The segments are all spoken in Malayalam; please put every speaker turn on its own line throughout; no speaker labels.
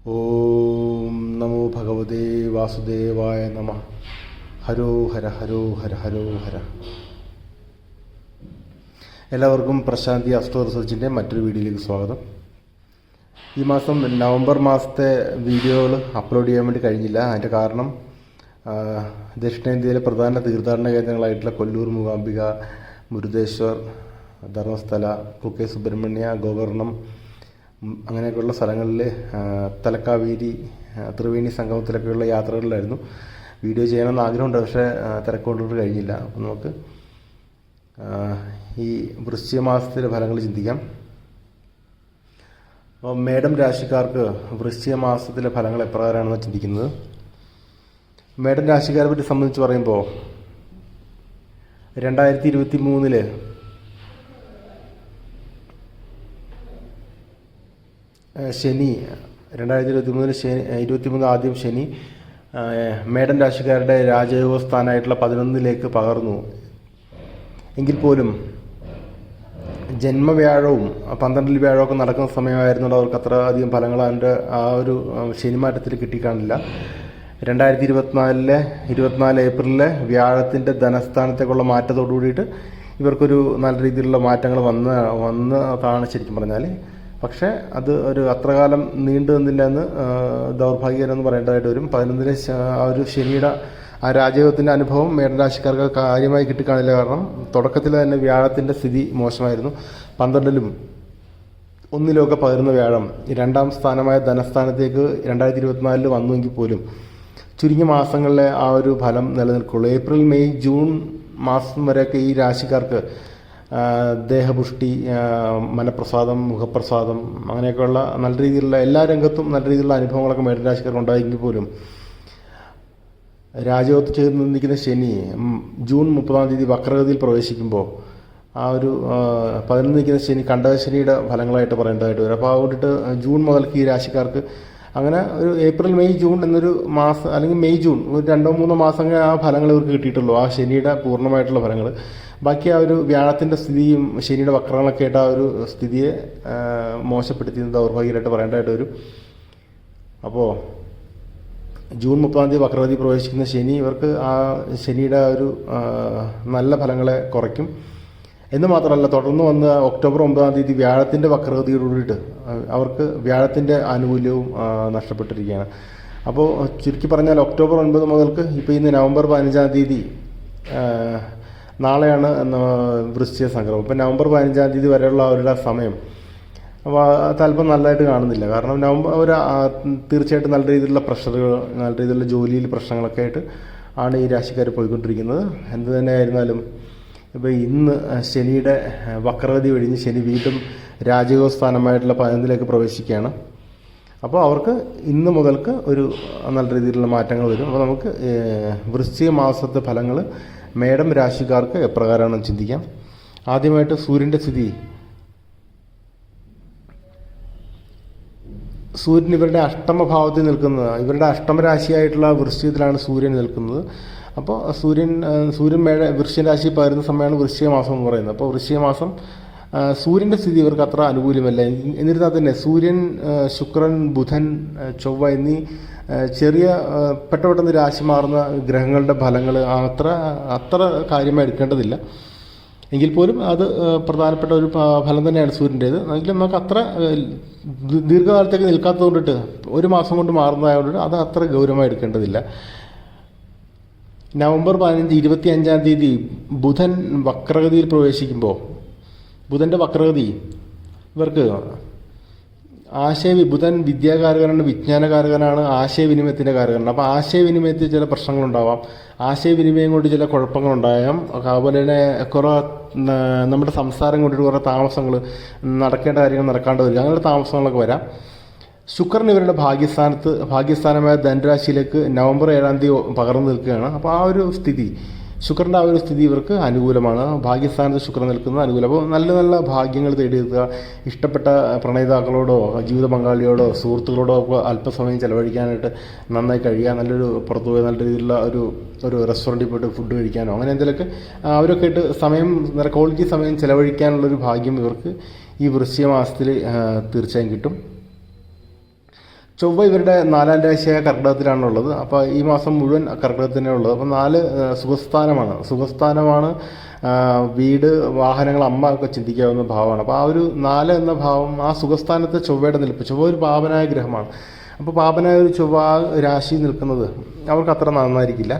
ഓം നമോ ഭഗവതേ വാസുദേവായ നമ. ഹരോ ഹര ഹരോ ഹര ഹരോ ഹര. എല്ലാവർക്കും പ്രശാന്തി അസ്ട്രോ റിസർച്ചിൻ്റെ മറ്റൊരു വീഡിയോയിലേക്ക് സ്വാഗതം. ഈ മാസം നവംബർ മാസത്തെ വീഡിയോകൾ അപ്ലോഡ് ചെയ്യാൻ വേണ്ടി കഴിഞ്ഞില്ല. അതിൻ്റെ കാരണം ദക്ഷിണേന്ത്യയിലെ പ്രധാന തീർത്ഥാടന കേന്ദ്രങ്ങളായിട്ടുള്ള കൊല്ലൂർ മൂകാംബിക, മുരുദേശ്വർ, ധർമ്മസ്ഥല, കുക്കെ സുബ്രഹ്മണ്യ, ഗോകർണം അങ്ങനെയൊക്കെയുള്ള സ്ഥലങ്ങളിൽ തലക്കാവേരി, ത്രിവേണി സംഗമത്തിലൊക്കെയുള്ള യാത്രകളിലായിരുന്നു. വീഡിയോ ചെയ്യണമെന്ന് ആഗ്രഹമുണ്ട്, പക്ഷേ തിരക്കൊണ്ടിട്ട് കഴിഞ്ഞില്ല. അപ്പം നമുക്ക് ഈ വൃശ്ചിക മാസത്തിലെ ഫലങ്ങൾ ചിന്തിക്കാം. അപ്പോൾ മേടം രാശിക്കാർക്ക് വൃശ്ചിക മാസത്തിലെ ഫലങ്ങൾ എപ്രകാരമാണെന്ന് ചിന്തിക്കുന്നത്. മേടം രാശിക്കാരെ പറ്റി സംബന്ധിച്ച് പറയുമ്പോൾ 2023 ശനി 2023 ആദ്യം ശനി മേടൻ രാശിക്കാരുടെ രാജയോഗ സ്ഥാനമായിട്ടുള്ള 11 പകർന്നു. എങ്കിൽ പോലും ജന്മവ്യാഴവും 12 വ്യാഴമൊക്കെ നടക്കുന്ന സമയമായിരുന്നുകൊണ്ട് അവർക്ക് അത്ര അധികം ഫലങ്ങൾ അതിൻ്റെ ആ ഒരു ശനിമാറ്റത്തിൽ കിട്ടിക്കാണില്ല. 2024 ഏപ്രിലിലെ വ്യാഴത്തിൻ്റെ ധനസ്ഥാനത്തേക്കുള്ള മാറ്റത്തോടു കൂടിയിട്ട് ഇവർക്കൊരു നല്ല രീതിയിലുള്ള മാറ്റങ്ങൾ വന്നതാണ് ശരിക്കും പറഞ്ഞാൽ. പക്ഷേ അത് അത്രകാലം നീണ്ടു നിന്നില്ല എന്ന് ദൗർഭാഗ്യകരമെന്ന് പറയേണ്ടതായിട്ട് വരും. 11 ആ ഒരു ശനിയുടെ ആ രാജയോഗത്തിൻ്റെ അനുഭവം മേടരാശിക്കാർക്ക് കാര്യമായി കിട്ടിക്കാണില്ല. കാരണം തുടക്കത്തിൽ തന്നെ വ്യാഴത്തിൻ്റെ സ്ഥിതി മോശമായിരുന്നു. 12 1 പകരുന്ന വ്യാഴം രണ്ടാം സ്ഥാനമായ ധനസ്ഥാനത്തേക്ക് 2024 വന്നുവെങ്കിൽ പോലും ചുരുങ്ങിയ മാസങ്ങളിലെ ആ ഒരു ഫലം നിലനിൽക്കുള്ളൂ. ഏപ്രിൽ, മെയ്, ജൂൺ മാസം വരെയൊക്കെ ഈ രാശിക്കാർക്ക് ദേഹപുഷ്ടി, മനപ്രസാദം, മുഖപ്രസാദം അങ്ങനെയൊക്കെയുള്ള നല്ല രീതിയിലുള്ള എല്ലാ രംഗത്തും നല്ല രീതിയിലുള്ള അനുഭവങ്ങളൊക്കെ മേടരാശിക്കാർക്ക് ഉണ്ടായെങ്കിൽ പോലും രാജയോഗത്തിൽ ചേർന്ന് നിൽക്കുന്ന ശനി ജൂൺ 30 വക്രഗതിയിൽ പ്രവേശിക്കുമ്പോൾ ആ ഒരു 11 നിൽക്കുന്ന ശനി കണ്ടകശനിയുടെ ഫലങ്ങളായിട്ട് പറയേണ്ടതായിട്ട് വരും. അപ്പോൾ അതുകൊണ്ടിട്ട് ജൂൺ മുതൽക്ക് ഈ രാശിക്കാർക്ക് അങ്ങനെ ഒരു ഏപ്രിൽ, മെയ്, ജൂൺ എന്നൊരു മാസം, അല്ലെങ്കിൽ മെയ്, ജൂൺ ഒരു 2-3 മാസങ്ങൾ ആ ഫലങ്ങൾ ഇവർക്ക് കിട്ടിയിട്ടുള്ളൂ, ആ ശനിയുടെ പൂർണ്ണമായിട്ടുള്ള ഫലങ്ങൾ. ബാക്കി ആ ഒരു വ്യാഴത്തിൻ്റെ സ്ഥിതിയും ശനിയുടെ വക്രങ്ങളൊക്കെ ആയിട്ട് ആ ഒരു സ്ഥിതിയെ മോശപ്പെടുത്തി ദൗർഭാഗ്യമായിട്ട് പറയേണ്ടതായിട്ട് വരും. അപ്പോൾ ജൂൺ 30 വക്രഗതി പ്രവേശിക്കുന്ന ശനി ഇവർക്ക് ആ ശനിയുടെ ഒരു നല്ല ഫലങ്ങളെ കുറയ്ക്കും. എന്ന് മാത്രമല്ല, തുടർന്ന് വന്ന് ഒക്ടോബർ 9 വ്യാഴത്തിൻ്റെ വക്രഗതിയോടുകൂടിയിട്ട് അവർക്ക് വ്യാഴത്തിൻ്റെ ആനുകൂല്യവും നഷ്ടപ്പെട്ടിരിക്കുകയാണ്. അപ്പോൾ ചുരുക്കി പറഞ്ഞാൽ ഒക്ടോബർ 9 മുതൽക്ക് ഇപ്പോൾ ഇന്ന് നവംബർ 15 നാളെയാണ് വൃശ്ചിക സംക്രമം. ഇപ്പോൾ നവംബർ 15 വരെയുള്ള അവരുടെ സമയം അപ്പോൾ താല്പര്യം നല്ലതായിട്ട് കാണുന്നില്ല. കാരണം നവംബർ തീർച്ചയായിട്ടും നല്ല രീതിയിലുള്ള പ്രഷറുകൾ, നല്ല രീതിയിലുള്ള ജോലിയിൽ പ്രശ്നങ്ങളൊക്കെ ആയിട്ട് ആണ് ഈ രാശിക്കാർ പോയിക്കൊണ്ടിരിക്കുന്നത്. എന്ത് തന്നെ ആയിരുന്നാലും ഇപ്പോൾ ഇന്ന് ശനിയുടെ വക്രഗതി ഒഴിഞ്ഞ് ശനി വീണ്ടും രാജയോഗ സ്ഥാനമായിട്ടുള്ള 11 പ്രവേശിക്കുകയാണ്. അപ്പോൾ അവർക്ക് ഇന്ന് മുതൽക്ക് ഒരു നല്ല രീതിയിലുള്ള മാറ്റങ്ങൾ വരും. അപ്പോൾ നമുക്ക് വൃശ്ചിക മാസത്തെ ഫലങ്ങൾ മേടം രാശിക്കാർക്ക് എപ്രകാരമാണെന്ന് ചിന്തിക്കാം. ആദ്യമായിട്ട് സൂര്യൻ്റെ സ്ഥിതി. സൂര്യൻ ഇവരുടെ അഷ്ടമഭാവത്തിൽ നിൽക്കുന്നത്, ഇവരുടെ അഷ്ടമരാശിയായിട്ടുള്ള വൃശ്ചികത്തിലാണ് സൂര്യൻ നിൽക്കുന്നത്. അപ്പോൾ സൂര്യൻ വൃശ്ചിക രാശി പകരുന്ന സമയമാണ് വൃശ്ചിക മാസം എന്ന് പറയുന്നത്. അപ്പോൾ വൃശ്ചിക മാസം സൂര്യൻ്റെ സ്ഥിതി ഇവർക്ക് അത്ര അനുകൂലമല്ല. എന്നിരുന്നാൽ തന്നെ സൂര്യൻ, ശുക്രൻ, ബുധൻ, ചൊവ്വ എന്നീ ചെറിയ പെട്ടെന്ന് രാശി മാറുന്ന ഗ്രഹങ്ങളുടെ ഫലങ്ങൾ അത്ര കാര്യമായി എടുക്കേണ്ടതില്ല. എങ്കിൽ പോലും അത് പ്രധാനപ്പെട്ട ഒരു ഫലം തന്നെയാണ് സൂര്യൻ്റേത്. എങ്കിലും നമുക്ക് അത്ര ദീർഘകാലത്തേക്ക് നിൽക്കാത്തത് കൊണ്ടിട്ട് ഒരു മാസം കൊണ്ട് മാറുന്നതായതുകൊണ്ട് അത് അത്ര ഗൗരവമായി എടുക്കേണ്ടതില്ല. നവംബർ 25 ബുധൻ വക്രഗതിയിൽ പ്രവേശിക്കുമ്പോൾ ബുധൻ്റെ വക്രഗതി ഇവർക്ക് ബുധൻ വിദ്യാകാരകനാണ്, വിജ്ഞാനകാരകനാണ്, ആശയവിനിമയത്തിൻ്റെ കാരകനാണ്. അപ്പോൾ ആശയവിനിമയത്തിൽ ചില പ്രശ്നങ്ങളുണ്ടാവാം, ആശയവിനിമയം കൊണ്ട് ചില കുഴപ്പങ്ങളുണ്ടാകാം. അതുപോലെ തന്നെ കുറേ നമ്മുടെ സംസാരം കൊണ്ടിട്ട് കുറേ താമസങ്ങൾ, നടക്കേണ്ട കാര്യങ്ങൾ നടക്കാണ്ട് വരിക, അങ്ങനെയുള്ള താമസങ്ങളൊക്കെ വരാം. ശുക്രൻ ഇവരുടെ ഭാഗ്യസ്ഥാനമായ ധനരാശിയിലേക്ക് നവംബർ 7 പകർന്നു നിൽക്കുകയാണ്. അപ്പോൾ ആ ഒരു സ്ഥിതി, ശുക്രൻ്റെ ആ ഒരു സ്ഥിതി ഇവർക്ക് അനുകൂലമാണ്. ഭാഗ്യസ്ഥാനത്ത് ശുക്രൻ നിൽക്കുന്നത് അനുകൂലം. അപ്പോൾ നല്ല നല്ല ഭാഗ്യങ്ങൾ തേടിയെടുക്കുക, ഇഷ്ടപ്പെട്ട പ്രണയിതാക്കളോടോ ജീവിത പങ്കാളിയോടോ സുഹൃത്തുക്കളോടോ ഒക്കെ അല്പസമയം ചിലവഴിക്കാനായിട്ട് നന്നായി കഴിയുക. നല്ലൊരു പുറത്തു പോയി നല്ല രീതിയിലുള്ള ഒരു റെസ്റ്റോറൻറ്റിൽ പോയിട്ട് ഫുഡ് കഴിക്കാനോ അങ്ങനെ എന്തെങ്കിലുമൊക്കെ അവരൊക്കെ ആയിട്ട് നല്ല ക്വാളിറ്റി സമയം ചിലവഴിക്കാനുള്ളൊരു ഭാഗ്യം ഇവർക്ക് ഈ വൃശ്ചിക മാസത്തിൽ തീർച്ചയായും കിട്ടും. ചൊവ്വ ഇവരുടെ 4ാം രാശിയായ കർക്കിടകത്തിലാണുള്ളത്. അപ്പോൾ ഈ മാസം മുഴുവൻ കർക്കിടകത്തിനെ ഉള്ളത്. അപ്പോൾ 4 സുഖസ്ഥാനമാണ്. വീട്, വാഹനങ്ങൾ, അമ്മ ഒക്കെ ചിന്തിക്കാവുന്ന ഭാവമാണ്. അപ്പോൾ ആ ഒരു 4 എന്ന ഭാവം, ആ സുഖസ്ഥാനത്ത് ചൊവ്വയുടെ നിൽപ്പ്, ചൊവ്വ ഒരു പാപനായ ഗ്രഹമാണ്. അപ്പോൾ പാപനായ ഒരു ചൊവ്വ രാശി നിൽക്കുന്നത് അവർക്ക് അത്ര നന്നായിരിക്കില്ല.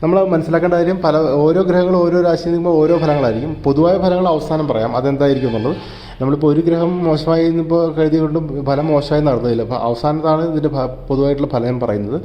നമ്മൾ മനസ്സിലാക്കേണ്ട കാര്യം, ഓരോ ഗ്രഹങ്ങളും ഓരോ രാശി നിൽക്കുമ്പോൾ ഓരോ ഫലങ്ങളായിരിക്കും. പൊതുവായ ഫലങ്ങൾ അവസാനം പറയാം അതെന്തായിരിക്കും എന്നുള്ളത്. നമ്മളിപ്പോൾ ഒരു ഗ്രഹം മോശമായി എന്നിപ്പോൾ കരുതി കൊണ്ട് ഫലം മോശമായി നടന്നില്ല. അപ്പോൾ അവസാനത്താണ് ഇതിൻ്റെ പൊതുവായിട്ടുള്ള ഫലം പറയുന്നത്.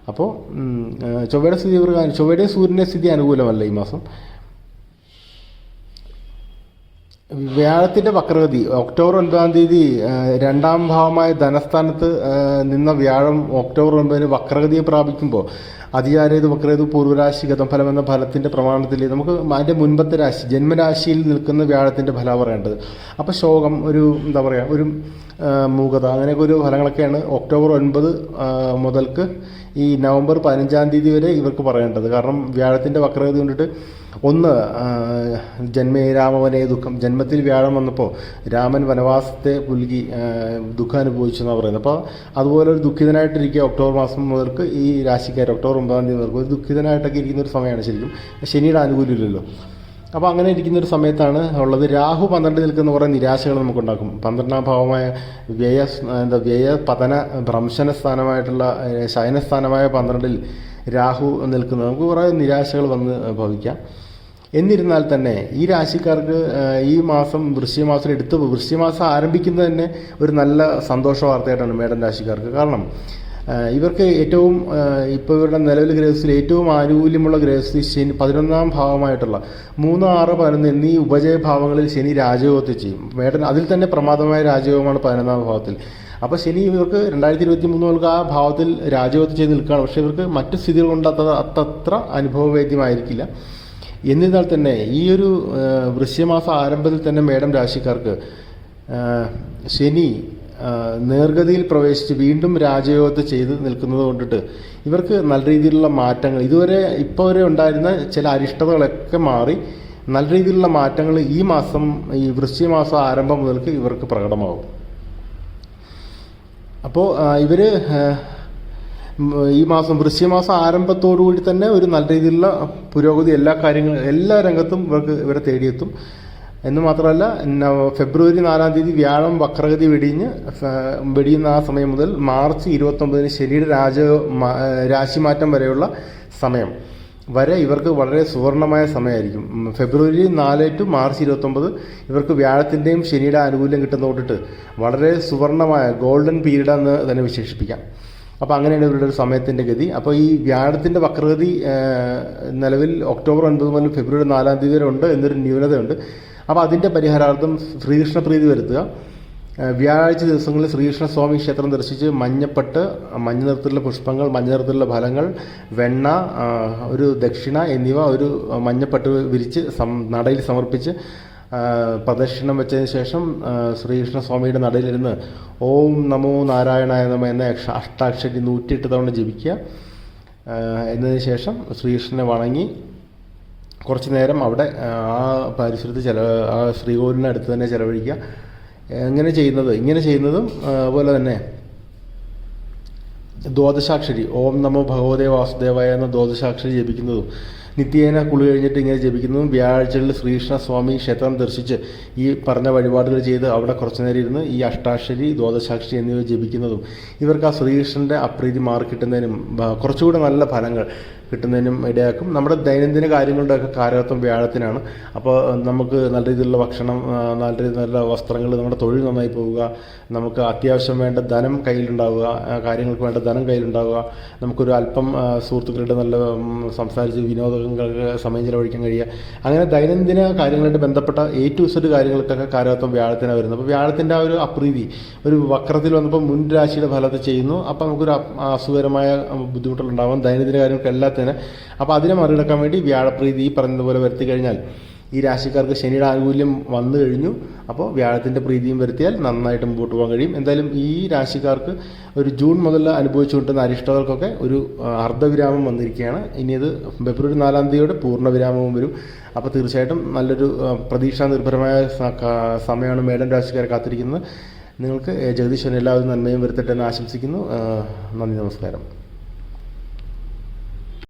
അപ്പോൾ ചൊവ്വയുടെ സ്ഥിതി ചൊവ്വയുടെയും സൂര്യൻ്റെ സ്ഥിതി അനുകൂലമല്ല ഈ മാസം. വ്യാഴത്തിൻ്റെ വക്രഗതി ഒക്ടോബർ 9-ാം തീയതി 2ാം ഭാവമായ ധനസ്ഥാനത്ത് നിന്ന വ്യാഴം ഒക്ടോബർ 9-ന് വക്രഗതിയെ പ്രാപിക്കുമ്പോൾ അതിചാരേതു വക്രേതു പൂർവ്വരാശി ഗതം ഫലം എന്ന ഫലത്തിൻ്റെ പ്രമാണത്തിൽ നമുക്ക് അതിൻ്റെ മുൻപത്തെ രാശി, ജന്മരാശിയിൽ നിൽക്കുന്ന വ്യാഴത്തിൻ്റെ ഫലമാണ് പറയേണ്ടത്. അപ്പോൾ ശോകം, ഒരു എന്താ പറയുക, ഒരു മൂകത, അങ്ങനെയൊക്കെ ഒരു ഫലങ്ങളൊക്കെയാണ് ഒക്ടോബർ 9 മുതൽക്ക് ഈ നവംബർ 15-ാം തീയതി വരെ ഇവർക്ക് പറയേണ്ടത്. കാരണം വ്യാഴത്തിൻ്റെ വക്രഗതി കൊണ്ടിട്ട് ഒന്ന്, ജന്മേ രാമവനെ ദുഃഖം, ജന്മത്തിൽ വ്യാഴം വന്നപ്പോൾ രാമൻ വനവാസത്തെ പുൽകി ദുഃഖം അനുഭവിച്ചു എന്നാണ് പറയുന്നത്. അപ്പോൾ അതുപോലെ ഒരു ദുഃഖിതനായിട്ടിരിക്കുക ഒക്ടോബർ മാസം മുതൽക്ക് ഈ രാശിക്കാർ ഒക്ടോബർ 9-ാം തീയതി മുതൽക്ക് ഒരു ദുഃഖിതനായിട്ടൊക്കെ ഇരിക്കുന്ന ഒരു സമയമാണ്. ശരിക്കും ശനിയുടെ ആനുകൂല്യമില്ലല്ലോ. അപ്പോൾ അങ്ങനെ ഇരിക്കുന്നൊരു സമയത്താണ് ഉള്ളത്. രാഹു 12 നിൽക്കുന്ന കുറേ നിരാശകൾ നമുക്കുണ്ടാക്കും. 12ാം ഭാവമായ പതന ഭ്രംശന സ്ഥാനമായിട്ടുള്ള ശയനസ്ഥാനമായ 12-ൽ രാഹു നിൽക്കുന്നത് നമുക്ക് കുറേ നിരാശകൾ വന്ന് ഭവിക്കാം. എന്നിരുന്നാൽ തന്നെ ഈ രാശിക്കാർക്ക് ഈ മാസം വൃശ്ചികമാസം ആരംഭിക്കുന്നത് തന്നെ ഒരു നല്ല സന്തോഷ വാർത്തയായിട്ടാണ് മേടൻ രാശിക്കാർക്ക്. കാരണം ഇവർക്ക് ഏറ്റവും ഇപ്പോൾ ഇവരുടെ നിലവിൽ ഗ്രഹസ്ഥിതിയിൽ ഏറ്റവും ആനുകൂല്യമുള്ള ഗ്രഹസ്ഥിതി ശനി 11ാം ഭാവമായിട്ടുള്ള 3, 6, 11 എന്നീ ഉപജയഭാവങ്ങളിൽ ശനി രാജയോഗത്തെ ചെയ്യും. മേടൻ അതിൽ തന്നെ പ്രമാദമായ രാജയോഗമാണ് 11ാം ഭാവത്തിൽ. അപ്പോൾ ശനി ഇവർക്ക് 2023 മുതൽക്ക് ആ ഭാവത്തിൽ രാജയോഗത്തെ ചെയ്ത് നിൽക്കുകയാണ്. പക്ഷേ ഇവർക്ക് മറ്റു സ്ഥിതികൾ കൊണ്ട് അത്ര അനുഭവവേദ്യമായിരിക്കില്ല. എന്നിരുന്നാൽ തന്നെ ഈ ഒരു വൃശ്ചികമാസം ആരംഭത്തിൽ തന്നെ മേടം രാശിക്കാർക്ക് ശനി നേർഗതിയിൽ പ്രവേശിച്ച് വീണ്ടും രാജയോഗത്തെ ചെയ്ത് നിൽക്കുന്നത് കൊണ്ടിട്ട് ഇവർക്ക് നല്ല രീതിയിലുള്ള മാറ്റങ്ങൾ, ഇപ്പോൾ വരെ ഉണ്ടായിരുന്ന ചില അരിഷ്ടതകളൊക്കെ മാറി നല്ല രീതിയിലുള്ള മാറ്റങ്ങൾ ഈ വൃശ്ചിക മാസം ആരംഭം മുതൽക്ക് ഇവർക്ക് പ്രകടമാകും. അപ്പോൾ ഇവർ ഈ വൃശ്ചിക മാസം ആരംഭത്തോടുകൂടി തന്നെ ഒരു നല്ല രീതിയിലുള്ള പുരോഗതി എല്ലാ രംഗത്തും ഇവരെ തേടിയെത്തും. എന്ന് മാത്രമല്ല, ഫെബ്രുവരി 4-ാം തീയതി വ്യാഴം വക്രഗതി വെടിയുന്ന ആ സമയം മുതൽ മാർച്ച് 29-ന് ശനിയുടെ രാശിമാറ്റം വരെയുള്ള സമയം വരെ ഇവർക്ക് വളരെ സുവർണമായ സമയമായിരിക്കും. ഫെബ്രുവരി 4 ടു മാർച്ച് 29 ഇവർക്ക് വ്യാഴത്തിൻ്റെയും ശനിയുടെ ആനുകൂല്യം കിട്ടുന്നതുകൊണ്ടിട്ട് വളരെ സുവർണമായ ഗോൾഡൻ പീരീഡാന്ന് തന്നെ വിശേഷിപ്പിക്കാം. അപ്പോൾ അങ്ങനെയാണ് ഇവരുടെ ഒരു സമയത്തിൻ്റെ ഗതി. അപ്പോൾ ഈ വ്യാഴത്തിൻ്റെ വക്രഗതി നിലവിൽ ഒക്ടോബർ 9 മുതൽ ഫെബ്രുവരി 4-ാം തീയതി വരെ ഉണ്ട് എന്നൊരു ന്യൂനതയുണ്ട്. അപ്പോൾ അതിൻ്റെ പരിഹാരാർത്ഥം ശ്രീകൃഷ്ണ പ്രീതി വരുത്തുക. വ്യാഴാഴ്ച ദിവസങ്ങളിൽ ശ്രീകൃഷ്ണ സ്വാമി ക്ഷേത്രം ദർശിച്ച് മഞ്ഞപ്പട്ട്, മഞ്ഞ നിറത്തിലുള്ള പുഷ്പങ്ങൾ, മഞ്ഞ നിറത്തിലുള്ള ഫലങ്ങൾ, വെണ്ണ, ഒരു ദക്ഷിണ എന്നിവ ഒരു മഞ്ഞപ്പട്ട് വിരിച്ച് നടയിൽ സമർപ്പിച്ച് പ്രദക്ഷിണം വെച്ചതിന് ശേഷം ശ്രീകൃഷ്ണ സ്വാമിയുടെ നടയിലിരുന്ന് ഓം നമോ നാരായണായ നമ എന്ന അഷ്ടാക്ഷരി 108 തവണ ജപിക്കുക. എന്നതിന് ശേഷം ശ്രീകൃഷ്ണനെ വണങ്ങി കുറച്ച് നേരം അവിടെ ആ പരിസരത്ത് ആ ശ്രീകോവിലിനടുത്ത് തന്നെ ചെലവഴിക്കുക. ഇങ്ങനെ ചെയ്യുന്നതും അതുപോലെ തന്നെ ദ്വാദശാക്ഷരി ഓം നമോ ഭഗവതേ വാസുദേവായ എന്ന ദ്വാദശാക്ഷരി ജപിക്കുന്നതും നിത്യേന കുളി കഴിഞ്ഞിട്ട് ഇങ്ങനെ ജപിക്കുന്നതും വ്യാഴാഴ്ചകളിൽ ശ്രീകൃഷ്ണ സ്വാമി ക്ഷേത്രം ദർശിച്ച് ഈ പറഞ്ഞ വഴിപാടുകൾ ചെയ്ത് അവിടെ കുറച്ചു നേരം ഇരുന്ന് ഈ അഷ്ടാക്ഷരി, ദ്വാദശാക്ഷരി എന്നിവ ജപിക്കുന്നതും ഇവർക്ക് ആ ശ്രീകൃഷ്ണൻ്റെ അപ്രീതി മാറി കിട്ടുന്നതിനും കുറച്ചുകൂടെ നല്ല ഫലങ്ങൾ കിട്ടുന്നതിനും ഇടയാക്കും. നമ്മുടെ ദൈനംദിന കാര്യങ്ങളുടെയൊക്കെ കാരകത്വം വ്യാഴത്തിനാണ്. അപ്പോൾ നമുക്ക് നല്ല രീതിയിലുള്ള ഭക്ഷണം, നല്ല വസ്ത്രങ്ങൾ, നമ്മുടെ തൊഴിൽ നന്നായി പോവുക, നമുക്ക് അത്യാവശ്യം വേണ്ട ധനം കയ്യിലുണ്ടാവുക, കാര്യങ്ങൾക്ക് വേണ്ട ധനം കയ്യിലുണ്ടാവുക, നമുക്കൊരു അല്പം സുഹൃത്തുക്കളുടെ നല്ല സംസാരിച്ച് വിനോദങ്ങൾക്ക് സമയം ചിലവഴിക്കാൻ കഴിയുക, അങ്ങനെ ദൈനംദിന കാര്യങ്ങളായിട്ട് ബന്ധപ്പെട്ട A to Z കാര്യങ്ങൾക്കൊക്കെ കാരകത്വം വ്യാഴത്തിനാണ് വരുന്നത്. അപ്പോൾ വ്യാഴത്തിൻ്റെ ആ ഒരു അപ്രീതി ഒരു വക്രത്തിൽ വന്നപ്പോൾ മുൻ രാശിയുടെ ഫലത്തെ ചെയ്യുന്നു. അപ്പോൾ നമുക്കൊരു അസുഖകരമായ ബുദ്ധിമുട്ടുകളുണ്ടാകും ദൈനംദിന കാര്യങ്ങൾക്ക് അപ്പോൾ അതിനെ മറികടക്കാൻ വേണ്ടി വ്യാഴപ്രീതി ഈ പറഞ്ഞതുപോലെ വരുത്തി കഴിഞ്ഞാൽ ഈ രാശിക്കാർക്ക് ശനിയുടെ ആനുകൂല്യം വന്നു കഴിഞ്ഞു. അപ്പോൾ വ്യാഴത്തിൻ്റെ പ്രീതിയും വരുത്തിയാൽ നന്നായിട്ട് മുമ്പോട്ട് പോകാൻ കഴിയും. എന്തായാലും ഈ രാശിക്കാർക്ക് ഒരു ജൂൺ മുതൽ അനുഭവിച്ചുകൊണ്ടിരുന്ന അരിഷ്ടതകൾക്കൊക്കെ ഒരു അർദ്ധവിരാമം വന്നിരിക്കുകയാണ്. ഇനി അത് ഫെബ്രുവരി 4-ാം തീയതിയോടെ പൂർണ്ണവിരാമവും വരും. അപ്പോൾ തീർച്ചയായിട്ടും നല്ലൊരു പ്രതീക്ഷാ നിർഭരമായ സമയമാണ് മേടൻ രാശിക്കാരെ കാത്തിരിക്കുന്നത്. നിങ്ങൾക്ക് ജഗദീശ്വരൻ എല്ലാവരും നന്മയും വരുത്തട്ടെ എന്ന് ആശംസിക്കുന്നു. നന്ദി, നമസ്കാരം.